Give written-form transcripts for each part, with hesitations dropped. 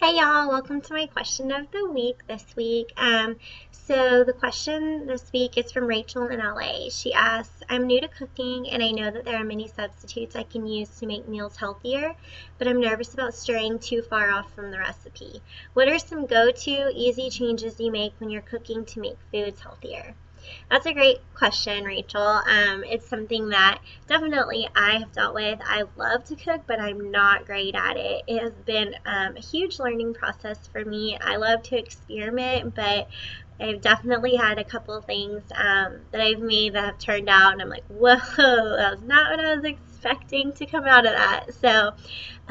Hey y'all, welcome to my question of the week this week. So the question this week is from Rachel in LA. She asks, I'm new to cooking and I know that there are many substitutes I can use to make meals healthier, but I'm nervous about straying too far off from the recipe. What are some go-to easy changes you make when you're cooking to make foods healthier? That's a great question, Rachel. It's something that definitely I have dealt with. I love to cook, but I'm not great at it. It has been a huge learning process for me. I love to experiment, but I've definitely had a couple of things that I've made that have turned out, and I'm like, whoa, that was not what I was expecting to come out of that. So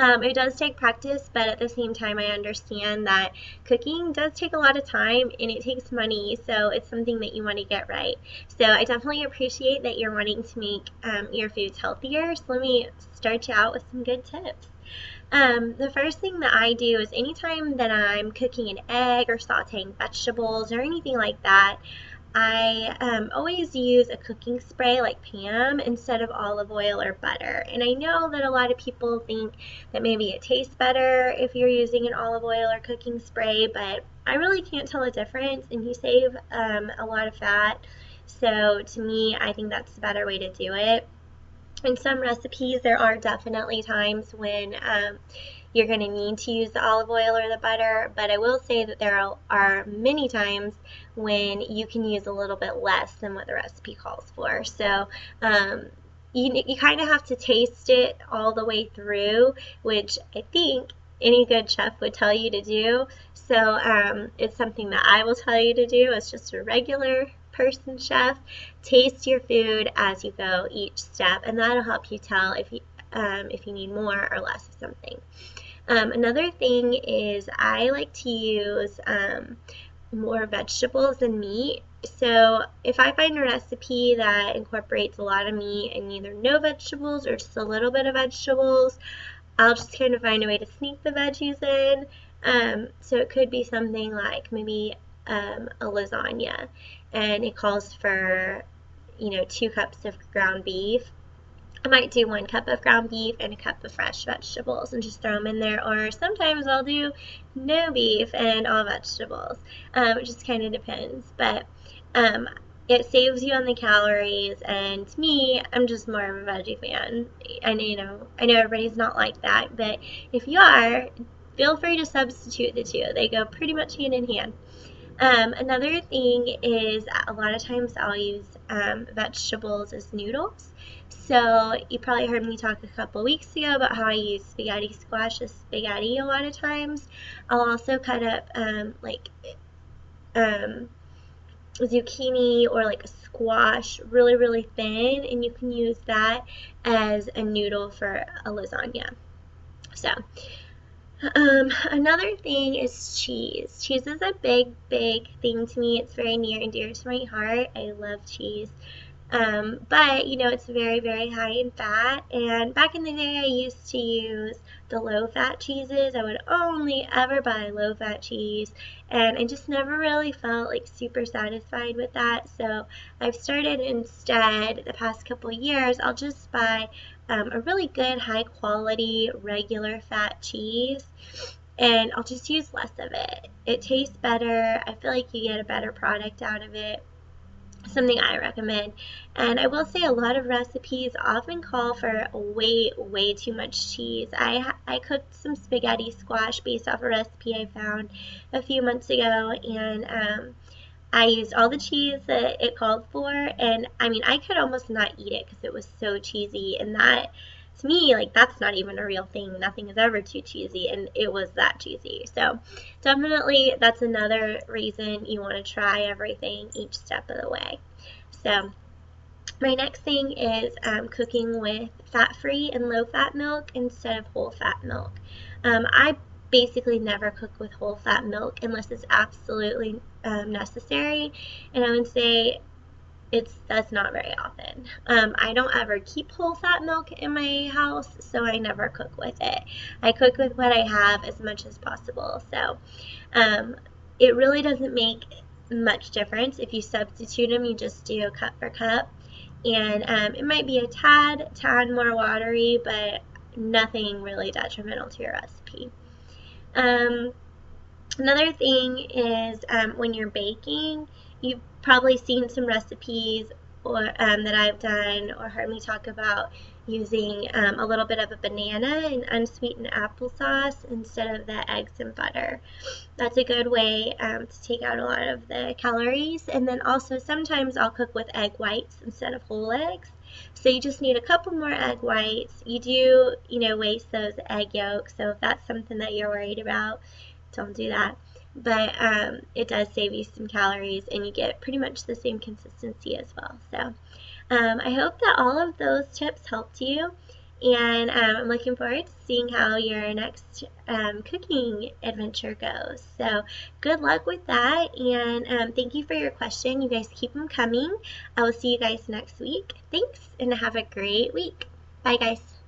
it does take practice, but at the same time, I understand that cooking does take a lot of time and it takes money, so it's something that you want to get right. So I definitely appreciate that you're wanting to make your foods healthier. So let me start you out with some good tips. The first thing that I do is anytime that I'm cooking an egg or sauteing vegetables or anything like that, I always use a cooking spray like Pam instead of olive oil or butter. And I know that a lot of people think that maybe it tastes better if you're using an olive oil or cooking spray, but I really can't tell a difference, and you save a lot of fat. So to me, I think that's the better way to do it. In some recipes, there are definitely times when you're going to need to use the olive oil or the butter, but I will say that there are many times when you can use a little bit less than what the recipe calls for. So you kind of have to taste it all the way through, which I think any good chef would tell you to do. So it's something that I will tell you to do as just a regular person chef. Taste your food as you go each step, and that'll help you tell if you need more or less of something. Another thing is I like to use more vegetables than meat. So if I find a recipe that incorporates a lot of meat and either no vegetables or just a little bit of vegetables, I'll just kind of find a way to sneak the veggies in. So it could be something like maybe a lasagna, and it calls for 2 cups of ground beef. I might do 1 cup of ground beef and a cup of fresh vegetables and just throw them in there. Or sometimes I'll do no beef and all vegetables. It just kind of depends. But it saves you on the calories. And to me, I'm just more of a veggie fan. And I know everybody's not like that, but if you are, feel free to substitute the two. They go pretty much hand in hand. Another thing is a lot of times I'll use vegetables as noodles. So you probably heard me talk a couple weeks ago about how I use spaghetti squash as spaghetti a lot of times. I'll also cut up um, zucchini or like a squash really, really thin, and you can use that as a noodle for a lasagna. So another thing is cheese. Cheese is a big, big thing to me. It's very near and dear to my heart. I love cheese. But it's very, very high in fat. And back in the day, I used to use the low-fat cheeses. I would only ever buy low-fat cheese, and I just never really felt like super satisfied with that. So I've started instead the past couple years, I'll just buy a really good, high-quality, regular fat cheese, and I'll just use less of it. It tastes better. I feel like you get a better product out of it. Something I recommend. And I will say a lot of recipes often call for way, way too much cheese. I cooked some spaghetti squash based off a recipe I found a few months ago, and I used all the cheese that it called for, and I mean, I could almost not eat it because it was so cheesy, and that, to me, like, that's not even a real thing. Nothing is ever too cheesy, and it was that cheesy. So definitely that's another reason you want to try everything each step of the way. So my next thing is cooking with fat-free and low-fat milk instead of whole-fat milk. I basically never cook with whole-fat milk unless it's absolutely necessary, and I would say that's not very often. I don't ever keep whole-fat milk in my house, so I never cook with it. I cook with what I have as much as possible. So it really doesn't make much difference if you substitute them. You just do a cup for cup, and it might be a tad more watery, but nothing really detrimental to your recipe. Another thing is when you're baking, you've probably seen some recipes or that I've done or heard me talk about using a little bit of a banana and unsweetened applesauce instead of the eggs and butter. That's a good way to take out a lot of the calories. And then also sometimes I'll cook with egg whites instead of whole eggs. So you just need a couple more egg whites. You do, waste those egg yolks. So if that's something that you're worried about, don't do that. But it does save you some calories and you get pretty much the same consistency as well. So I hope that all of those tips helped you. And I'm looking forward to seeing how your next cooking adventure goes. So good luck with that. And thank you for your question. You guys keep them coming. I will see you guys next week. Thanks and have a great week. Bye, guys.